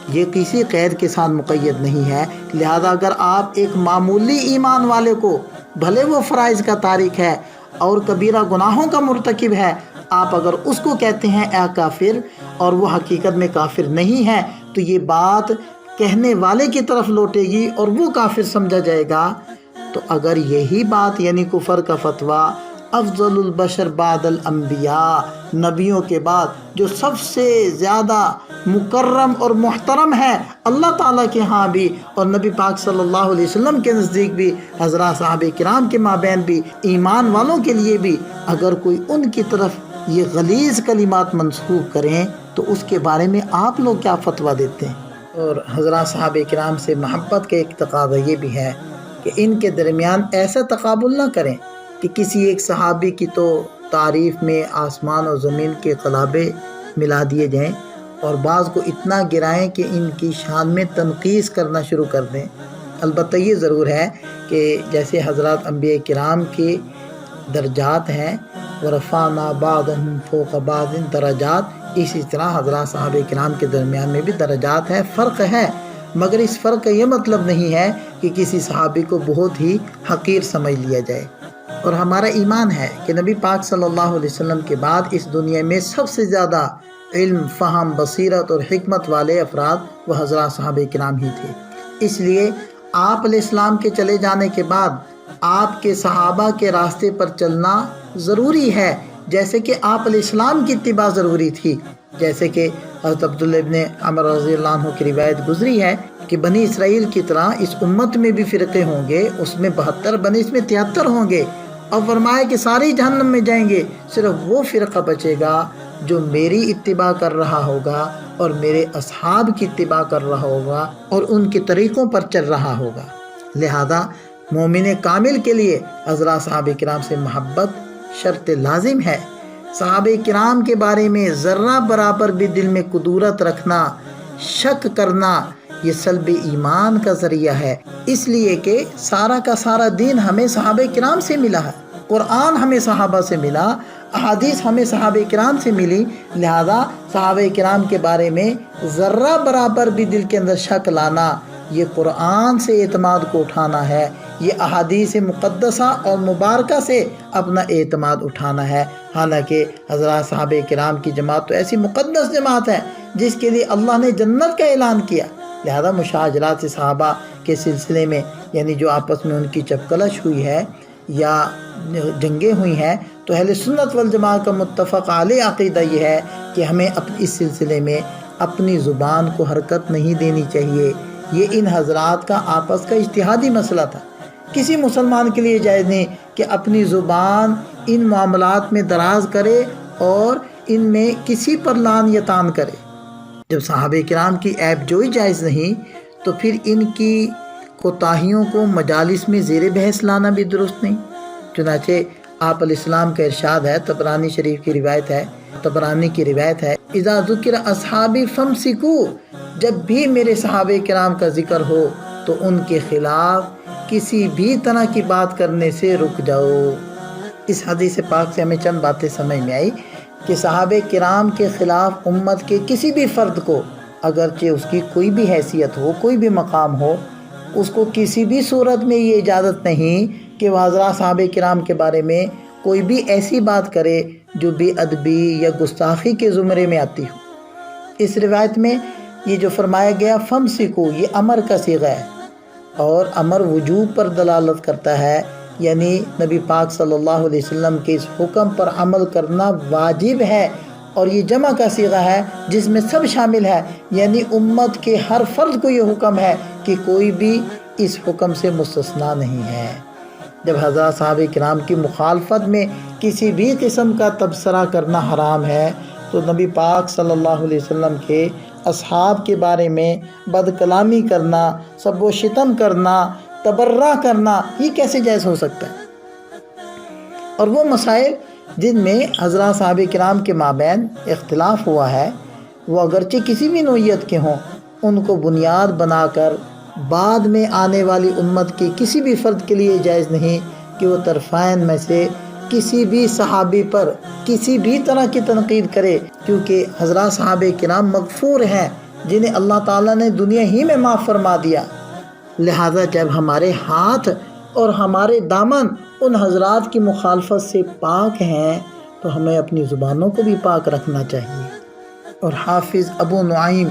یہ کسی قید کے ساتھ مقید نہیں ہے۔ لہذا اگر آپ ایک معمولی ایمان والے کو، بھلے وہ فرائض کا تارک ہے، اور کبیرہ گناہوں کا مرتکب ہے، آپ اگر اس کو کہتے ہیں اے کافر اور وہ حقیقت میں کافر نہیں ہے، تو یہ بات کہنے والے کی طرف لوٹے گی اور وہ کافر سمجھا جائے گا۔ تو اگر یہی بات یعنی کفر کا فتویٰ افضل البشر بعد الانبیاء، نبیوں کے بعد جو سب سے زیادہ مکرم اور محترم ہے اللہ تعالیٰ کے ہاں بھی اور نبی پاک صلی اللہ علیہ وسلم کے نزدیک بھی، حضرات صحابہ کرام کے مابین بھی، ایمان والوں کے لیے بھی، اگر کوئی ان کی طرف یہ غلیظ کلمات منسوب کریں تو اس کے بارے میں آپ لوگ کیا فتویٰ دیتے ہیں؟ اور حضرات صحابہ کرام سے محبت کا ایک تقاضا یہ بھی ہے کہ ان کے درمیان ایسا تقابل نہ کریں کہ کسی ایک صحابی کی تو تعریف میں آسمان اور زمین کے قلابے ملا دیے جائیں اور بعض کو اتنا گرائیں کہ ان کی شان میں تنقیص کرنا شروع کر دیں۔ البتہ یہ ضرور ہے کہ جیسے حضرات انبیاء کرام کے درجات ہیں، ورفعنا بعضهم فوق بعض درجات، اسی طرح حضرات صحابہ کرام کے درمیان میں بھی درجات ہیں، فرق ہے، مگر اس فرق کا یہ مطلب نہیں ہے کہ کسی صحابی کو بہت ہی حقیر سمجھ لیا جائے۔ اور ہمارا ایمان ہے کہ نبی پاک صلی اللہ علیہ وسلم کے بعد اس دنیا میں سب سے زیادہ علم، فہم، بصیرت اور حکمت والے افراد وہ حضرات صحابہ کرام ہی تھے۔ اس لیے آپ علیہ السلام کے چلے جانے کے بعد آپ کے صحابہ کے راستے پر چلنا ضروری ہے، جیسے کہ آپ علیہ السلام کی اتباع ضروری تھی۔ جیسے کہ حضرت عبداللہ ابن عمر رضی اللہ عنہ کی روایت گزری ہے کہ بنی اسرائیل کی طرح اس امت میں بھی فرقے ہوں گے، اس میں 72 بنے، اس میں 73 ہوں گے، اور فرمایا کہ سارے جہنم میں جائیں گے، صرف وہ فرقہ بچے گا جو میری اتباع کر رہا ہوگا اور میرے اصحاب کی اتباع کر رہا ہوگا اور ان کے طریقوں پر چل رہا ہوگا۔ لہذا مومن کامل کے لیے حضرات صحابہ کرام سے محبت شرط لازم ہے۔ صحابہ کرام کے بارے میں ذرہ برابر بھی دل میں کدورت رکھنا، شک کرنا، یہ سلب ایمان کا ذریعہ ہے، اس لیے کہ سارا کا سارا دین ہمیں صحابہ کرام سے ملا ہے، قرآن ہمیں صحابہ سے ملا، احادیث ہمیں صحابہ کرام سے ملی، لہذا صحابہ کرام کے بارے میں ذرہ برابر بھی دل کے اندر شک لانا، یہ قرآن سے اعتماد کو اٹھانا ہے، یہ احادیث مقدسہ اور مبارکہ سے اپنا اعتماد اٹھانا ہے۔ حالانکہ حضرات صحابہ کرام کی جماعت تو ایسی مقدس جماعت ہے جس کے لیے اللہ نے جنت کا اعلان کیا، لہذا مشاجرات صحابہ کے سلسلے میں یعنی جو آپس میں ان کی چپکلش ہوئی ہے یا جنگیں ہوئی ہیں، تو اہل سنت والجماعہ کا متفق علیہ عقیدہ یہ ہے کہ ہمیں اس سلسلے میں اپنی زبان کو حرکت نہیں دینی چاہیے۔ یہ ان حضرات کا آپس کا اجتہادی مسئلہ تھا، کسی مسلمان کے لیے جائز نہیں کہ اپنی زبان ان معاملات میں دراز کرے اور ان میں کسی پر لعن یا طعن کرے۔ جب صحابہ کرام کی عیب جوئی جائز نہیں تو پھر ان کی کوتاہیوں کو مجالس میں زیر بحث لانا بھی درست نہیں۔ چنانچہ آپ علیہ السلام کا ارشاد ہے، طبرانی شریف کی روایت ہے، طبرانی کی روایت ہے، اذا ذکر اصحابی فامسکو، جب بھی میرے صحابہ کرام کا ذکر ہو تو ان کے خلاف کسی بھی طرح کی بات کرنے سے رک جاؤ۔ اس حدیث پاک سے ہمیں چند باتیں سمجھ میں آئی کہ صحابہ کرام کے خلاف امت کے کسی بھی فرد کو، اگرچہ اس کی کوئی بھی حیثیت ہو، کوئی بھی مقام ہو، اس کو کسی بھی صورت میں یہ اجازت نہیں کہ وہ حضرات صحابہ کرام کے بارے میں کوئی بھی ایسی بات کرے جو بے ادبی یا گستاخی کے زمرے میں آتی ہو۔ اس روایت میں یہ جو فرمایا گیا فامسکو، یہ امر کا صیغہ ہے اور امر وجوب پر دلالت کرتا ہے، یعنی نبی پاک صلی اللہ علیہ وسلم کے اس حکم پر عمل کرنا واجب ہے، اور یہ جمع کا صیغہ ہے جس میں سب شامل ہے، یعنی امت کے ہر فرد کو یہ حکم ہے کہ کوئی بھی اس حکم سے مستثنا نہیں ہے۔ جب حضرات صحابہ کرام کی مخالفت میں کسی بھی قسم کا تبصرہ کرنا حرام ہے تو نبی پاک صلی اللہ علیہ وسلم کے اصحاب کے بارے میں بد کلامی کرنا، سب و شتم کرنا، تبرہ کرنا، یہ کیسے جائز ہو سکتا ہے؟ اور وہ مسائل جن میں حضرات صحابہ کرام کے مابین اختلاف ہوا ہے، وہ اگرچہ کسی بھی نوعیت کے ہوں، ان کو بنیاد بنا کر بعد میں آنے والی امت کے کسی بھی فرد کے لیے جائز نہیں کہ وہ طرفین میں سے کسی بھی صحابی پر کسی بھی طرح کی تنقید کرے، کیونکہ حضرات صحابہ کرام مغفور ہیں جنہیں اللہ تعالیٰ نے دنیا ہی میں معاف فرما دیا۔ لہذا جب ہمارے ہاتھ اور ہمارے دامن ان حضرات کی مخالفت سے پاک ہیں تو ہمیں اپنی زبانوں کو بھی پاک رکھنا چاہیے۔ اور حافظ ابو نعیم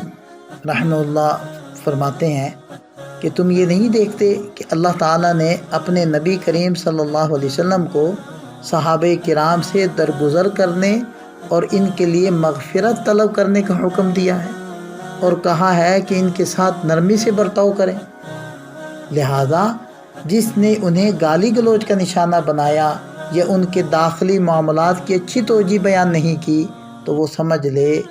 رحمہ اللہ فرماتے ہیں کہ تم یہ نہیں دیکھتے کہ اللہ تعالیٰ نے اپنے نبی کریم صلی اللہ علیہ وسلم کو صحابہ کرام سے درگزر کرنے اور ان کے لیے مغفرت طلب کرنے کا حکم دیا ہے اور کہا ہے کہ ان کے ساتھ نرمی سے برتاؤ کریں۔ لہذا جس نے انہیں گالی گلوچ کا نشانہ بنایا یا ان کے داخلی معاملات کی اچھی توجہ بیان نہیں کی تو وہ سمجھ لے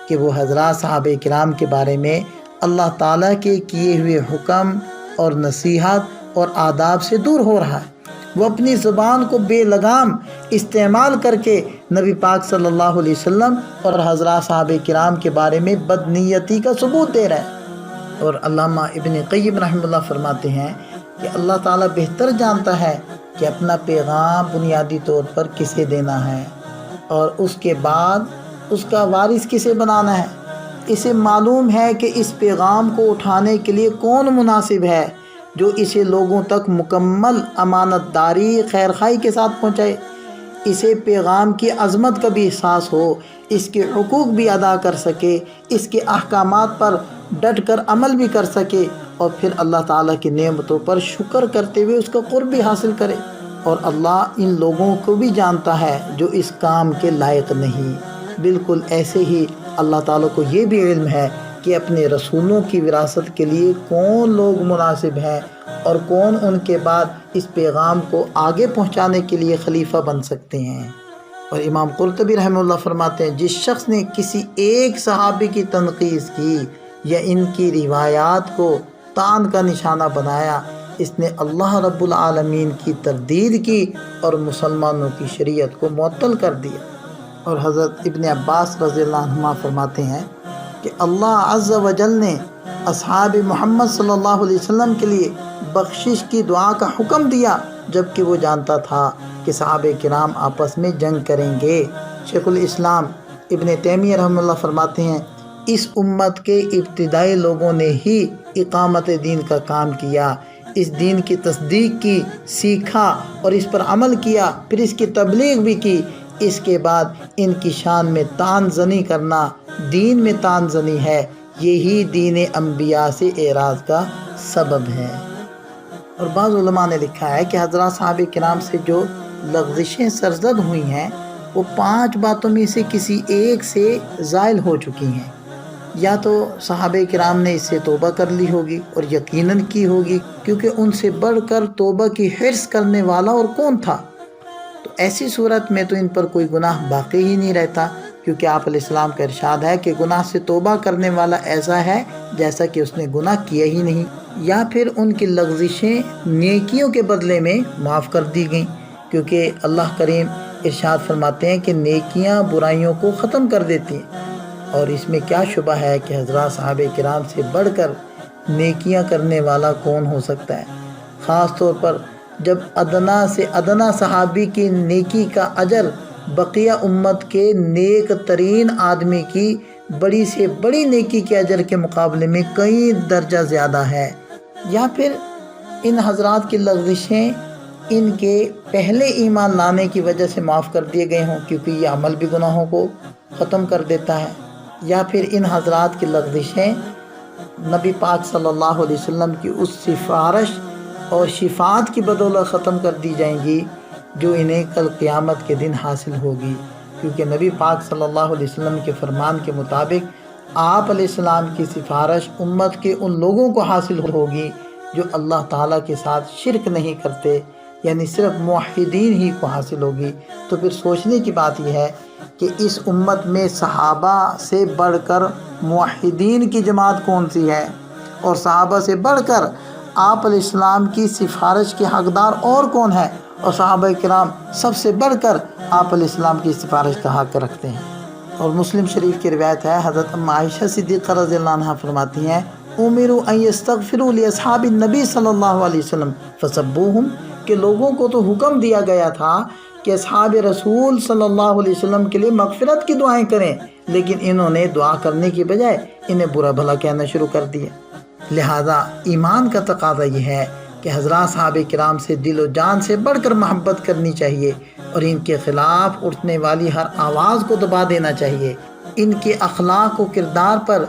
کہ وہ حضرات صحابہ کرام کے بارے میں اللہ تعالیٰ کے کیے ہوئے حکم اور نصیحت اور آداب سے دور ہو رہا ہے۔ وہ اپنی زبان کو بے لگام استعمال کر کے نبی پاک صلی اللہ علیہ وسلم اور حضرات صحابہ کرام کے بارے میں بدنیتی کا ثبوت دے رہا ہے۔ اور علامہ ابن قیم رحمہ اللہ فرماتے ہیں کہ اللہ تعالیٰ بہتر جانتا ہے کہ اپنا پیغام بنیادی طور پر کسے دینا ہے اور اس کے بعد اس کا وارث کسے بنانا ہے۔ اسے معلوم ہے کہ اس پیغام کو اٹھانے کے لیے کون مناسب ہے جو اسے لوگوں تک مکمل امانت داری خیرخواہی کے ساتھ پہنچائے، اسے پیغام کی عظمت کا بھی احساس ہو، اس کے حقوق بھی ادا کر سکے، اس کے احکامات پر ڈٹ کر عمل بھی کر سکے اور پھر اللہ تعالیٰ کی نعمتوں پر شکر کرتے ہوئے اس کا قرب بھی حاصل کرے۔ اور اللہ ان لوگوں کو بھی جانتا ہے جو اس کام کے لائق نہیں۔ بالکل ایسے ہی اللہ تعالیٰ کو یہ بھی علم ہے کہ اپنے رسولوں کی وراثت کے لیے کون لوگ مناسب ہیں اور کون ان کے بعد اس پیغام کو آگے پہنچانے کے لیے خلیفہ بن سکتے ہیں۔ اور امام قرطبی رحمہ اللہ فرماتے ہیں جس شخص نے کسی ایک صحابی کی تنقیص کی یا ان کی روایات کو طعن کا نشانہ بنایا، اس نے اللہ رب العالمین کی تردید کی اور مسلمانوں کی شریعت کو معطل کر دیا۔ اور حضرت ابن عباس رضی اللہ عنہما فرماتے ہیں کہ اللہ عز و جل نے اصحاب محمد صلی اللہ علیہ وسلم کے لیے بخشش کی دعا کا حکم دیا جبکہ وہ جانتا تھا کہ صحابہ کرام آپس میں جنگ کریں گے۔ شیخ الاسلام ابن تیمیہ رحمہ اللہ فرماتے ہیں اس امت کے ابتدائی لوگوں نے ہی اقامت دین کا کام کیا، اس دین کی تصدیق کی، سیکھا اور اس پر عمل کیا، پھر اس کی تبلیغ بھی کی۔ اس کے بعد ان کی شان میں طعن زنی کرنا دین میں طعن زنی ہے، یہی دین انبیاء سے اعراض کا سبب ہے۔ اور بعض علماء نے لکھا ہے کہ حضرات صحابہ کرام سے جو لغزشیں سرزد ہوئی ہیں وہ 5 باتوں میں سے کسی ایک سے زائل ہو چکی ہیں۔ یا تو صحابہ کرام نے اس سے توبہ کر لی ہوگی اور یقیناً کی ہوگی، کیونکہ ان سے بڑھ کر توبہ کی حرص کرنے والا اور کون تھا؟ تو ایسی صورت میں تو ان پر کوئی گناہ باقی ہی نہیں رہتا، کیونکہ آپ علیہ السلام کا ارشاد ہے کہ گناہ سے توبہ کرنے والا ایسا ہے جیسا کہ اس نے گناہ کیا ہی نہیں۔ یا پھر ان کی لغزشیں نیکیوں کے بدلے میں معاف کر دی گئیں، کیونکہ اللہ کریم ارشاد فرماتے ہیں کہ نیکیاں برائیوں کو ختم کر دیتی ہیں۔ اور اس میں کیا شبہ ہے کہ حضرات صحابہ کرام سے بڑھ کر نیکیاں کرنے والا کون ہو سکتا ہے، خاص طور پر جب ادنا سے ادنا صحابی کی نیکی کا اجر بقیہ امت کے نیک ترین آدمی کی بڑی سے بڑی نیکی کے اجر کے مقابلے میں کئی درجہ زیادہ ہے۔ یا پھر ان حضرات کی لغزشیں ان کے پہلے ایمان لانے کی وجہ سے معاف کر دیے گئے ہوں، کیونکہ یہ عمل بھی گناہوں کو ختم کر دیتا ہے۔ یا پھر ان حضرات کی لغزشیں نبی پاک صلی اللہ علیہ وسلم کی اس سفارش اور شفاعت کی بدولت ختم کر دی جائیں گی جو انہیں کل قیامت کے دن حاصل ہوگی، کیونکہ نبی پاک صلی اللہ علیہ وسلم کے فرمان کے مطابق آپ علیہ السلام کی سفارش امت کے ان لوگوں کو حاصل ہوگی جو اللہ تعالیٰ کے ساتھ شرک نہیں کرتے، یعنی صرف موحدین ہی کو حاصل ہوگی۔ تو پھر سوچنے کی بات یہ ہے کہ اس امت میں صحابہ سے بڑھ کر موحدین کی جماعت کون سی ہے، اور صحابہ سے بڑھ کر آپ علیہ السلام کی سفارش کے حقدار اور کون ہے، اور صحابہ کرام سب سے بڑھ کر آپ علیہ السلام کی سفارش کا حق رکھتے ہیں۔ اور مسلم شریف کی روایت ہے، حضرت ام عائشہ صدیقہ رضی اللہ عنہا فرماتی ہیں امروا ان یستغفروا لاصحاب النبی صلی اللہ علیہ وسلم فسبوہم، کہ لوگوں کو تو حکم دیا گیا تھا کہ اصحاب رسول صلی اللہ علیہ وسلم کے لیے مغفرت کی دعائیں کریں، لیکن انہوں نے دعا کرنے کی بجائے انہیں برا بھلا کہنا شروع کر دیا۔ لہذا ایمان کا تقاضا یہ ہے کہ کہ حضرات صحابہ کرام سے دل و جان سے بڑھ کر محبت کرنی چاہیے اور ان کے خلاف اٹھنے والی ہر آواز کو دبا دینا چاہیے۔ ان کے اخلاق و کردار پر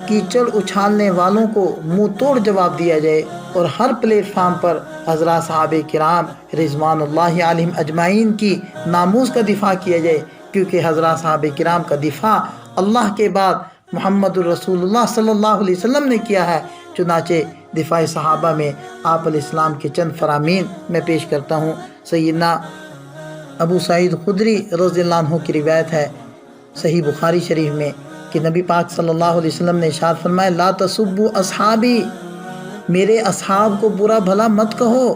کیچڑ اچھالنے والوں کو منہ توڑ جواب دیا جائے اور ہر پلیٹ فارم پر حضرات صحابہ کرام رضوان اللہ علیہم اجمعین کی ناموس کا دفاع کیا جائے، کیونکہ حضرات صحابہ کرام کا دفاع اللہ کے بعد محمد الرسول اللہ صلی اللہ علیہ وسلم نے کیا ہے۔ چنانچہ دفاع صحابہ میں آپ علیہ السلام کے چند فرامین میں پیش کرتا ہوں۔ سیدنا ابو سعید خدری رضی اللہ عنہ کی روایت ہے صحیح بخاری شریف میں کہ نبی پاک صلی اللہ علیہ وسلم نے ارشاد فرمایا، لا تسبوا اصحابی، میرے اصحاب کو برا بھلا مت کہو،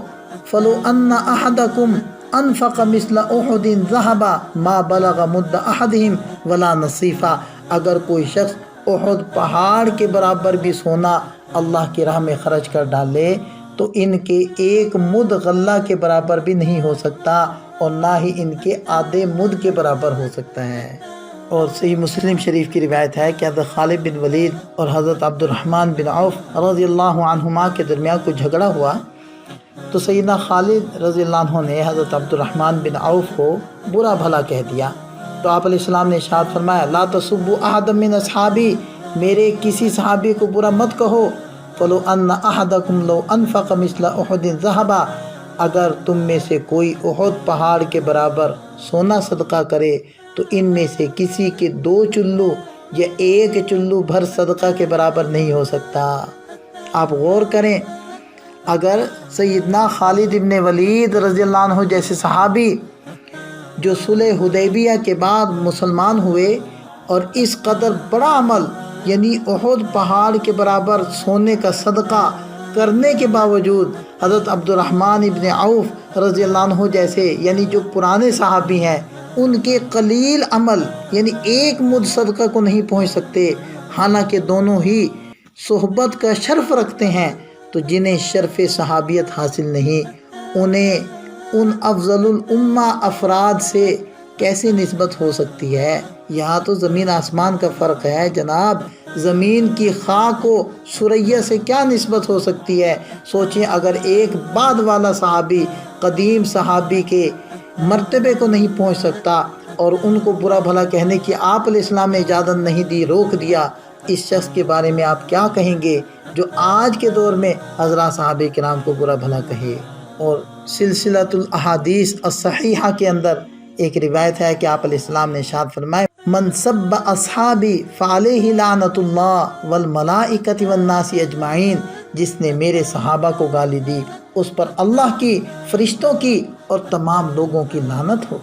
فلو ان احدکم انفق مثل احد ذهبا ما بلغ مد احدہم ولا نصیفا، اگر کوئی شخص احد پہاڑ کے برابر بھی سونا اللہ کی راہ میں خرچ کر ڈالے تو ان کے ایک مد غلہ کے برابر بھی نہیں ہو سکتا اور نہ ہی ان کے آدھے مد کے برابر ہو سکتا ہے۔ اور صحیح مسلم شریف کی روایت ہے کہ حضرت خالد بن ولید اور حضرت عبد الرحمن بن عوف رضی اللہ عنہما کے درمیان کوئی جھگڑا ہوا تو سیدنا خالد رضی اللہ عنہ نے حضرت عبد الرحمن بن عوف کو برا بھلا کہہ دیا تو آپ علیہ السلام نے ارشاد فرمایا، لا تسبوا احد من اصحابی، میرے کسی صحابی کو برا مت کہو، فلو ان احدکم لو انفق مثل احد ذهبا، اگر تم میں سے کوئی احد پہاڑ کے برابر سونا صدقہ کرے تو ان میں سے کسی کے 2 چلو یا 1 چلو بھر صدقہ کے برابر نہیں ہو سکتا۔ آپ غور کریں، اگر سیدنا خالد ابن ولید رضی اللہ عنہ جیسے صحابی جو صلح حدیبیہ کے بعد مسلمان ہوئے اور اس قدر بڑا عمل یعنی احد پہاڑ کے برابر سونے کا صدقہ کرنے کے باوجود حضرت عبد الرحمن ابن عوف رضی اللہ عنہ جیسے یعنی جو پرانے صحابی ہیں ان کے قلیل عمل یعنی 1 مد صدقہ کو نہیں پہنچ سکتے، حالانکہ دونوں ہی صحبت کا شرف رکھتے ہیں، تو جنہیں شرف صحابیت حاصل نہیں انہیں ان افضل الامہ افراد سے کیسے نسبت ہو سکتی ہے؟ یہاں تو زمین آسمان کا فرق ہے جناب، زمین کی خاک کو ثریا سے کیا نسبت ہو سکتی ہے؟ سوچیں، اگر ایک بعد والا صحابی قدیم صحابی کے مرتبے کو نہیں پہنچ سکتا اور ان کو برا بھلا کہنے کی آپ علیہ السلام نے اجازت نہیں دی، روک دیا، اس شخص کے بارے میں آپ کیا کہیں گے جو آج کے دور میں حضرات صحابہ کرام کو برا بھلا کہے؟ اور سلسلۃ الاحادیث الصحیحہ کے اندر ایک روایت ہے کہ آپ علیہ السلام نے ارشاد فرمایا، من سب اصحابی فعلیہ لعنت اللہ والملائکۃ والناس اجمعین، جس نے میرے صحابہ کو گالی دی اس پر اللہ کی، فرشتوں کی اور تمام لوگوں کی لعنت ہو۔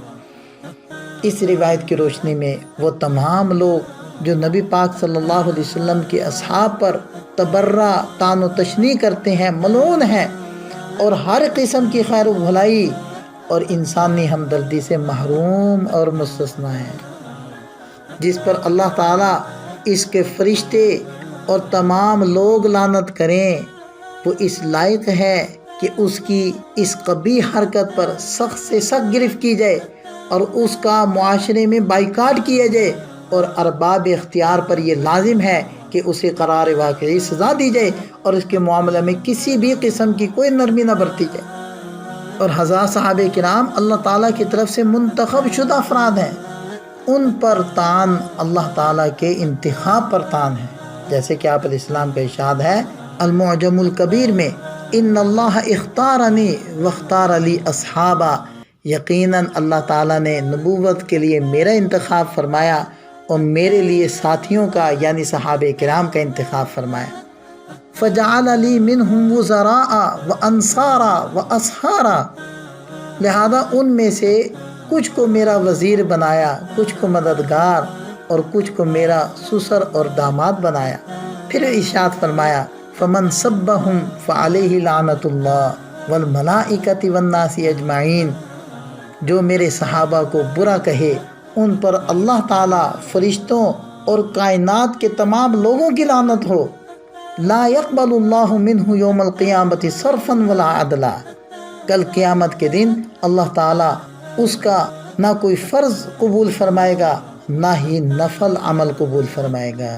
اس روایت کی روشنی میں وہ تمام لوگ جو نبی پاک صلی اللہ علیہ وسلم کے اصحاب پر تبرہ طعن و تشنیع کرتے ہیں، ملعون ہیں اور ہر قسم کی خیر و بھلائی اور انسانی ہمدردی سے محروم اور مستثنیٰ ہیں، جس پر اللہ تعالیٰ، اس کے فرشتے اور تمام لوگ لعنت کریں، وہ اس لائق ہے کہ اس کی اس قبیح حرکت پر سخت سے سخت گرفت کی جائے اور اس کا معاشرے میں بائیکاٹ کیا جائے، اور ارباب اختیار پر یہ لازم ہے کہ اسے قرار واقعی سزا دی جائے اور اس کے معاملے میں کسی بھی قسم کی کوئی نرمی نہ برتی جائے۔ اور حضرات صحابہ کرام اللہ تعالیٰ کی طرف سے منتخب شدہ افراد ہیں، ان پر طعن اللہ تعالیٰ کے انتخاب پر طعن ہے، جیسے کہ آپ علیہ السلام کا ارشاد ہے المعجم الکبیر میں، ان اللہ اختارنی واختار لی اصحابا، یقیناً اللہ تعالیٰ نے نبوت کے لیے میرا انتخاب فرمایا اور میرے لیے ساتھیوں کا یعنی صحابہ کرام کا انتخاب فرمایا۔ فجعل لی منہم وزراء وانصارا واسحارا، لہذا ان میں سے کچھ کو میرا وزیر بنایا، کچھ کو مددگار اور کچھ کو میرا سسر اور داماد بنایا۔ پھر ارشاد فرمایا، فمن سبہم فعلیہ لعنت اللہ والملائکۃ والناس اجمعین، جو میرے صحابہ کو برا کہے ان پر اللہ تعالیٰ، فرشتوں اور کائنات کے تمام لوگوں کی لعنت ہو۔ لا يقبل اللہ منہ یوم القیامت صرفا ولا عدلا، کل قیامت کے دن اللہ تعالیٰ اس کا نہ کوئی فرض قبول فرمائے گا نہ ہی نفل عمل قبول فرمائے گا۔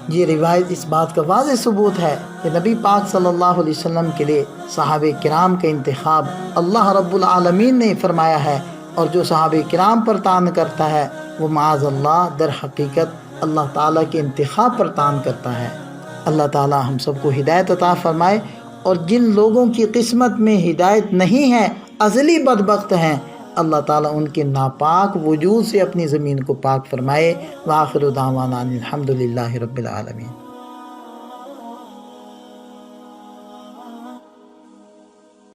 یہ روایت اس بات کا واضح ثبوت ہے کہ نبی پاک صلی اللہ علیہ وسلم کے لیے صحابہ کرام کا انتخاب اللہ رب العالمین نے فرمایا ہے، اور جو صحابہ کرام پر طعن کرتا ہے وہ معاذ اللہ در حقیقت اللہ تعالیٰ کے انتخاب پر طعن کرتا ہے۔ اللہ تعالیٰ ہم سب کو ہدایت عطا فرمائے، اور جن لوگوں کی قسمت میں ہدایت نہیں ہے، ازلی بدبخت ہیں، اللہ تعالیٰ ان کے ناپاک وجود سے اپنی زمین کو پاک فرمائے۔ وآخر دعوانا الحمدللہ رب العالمین۔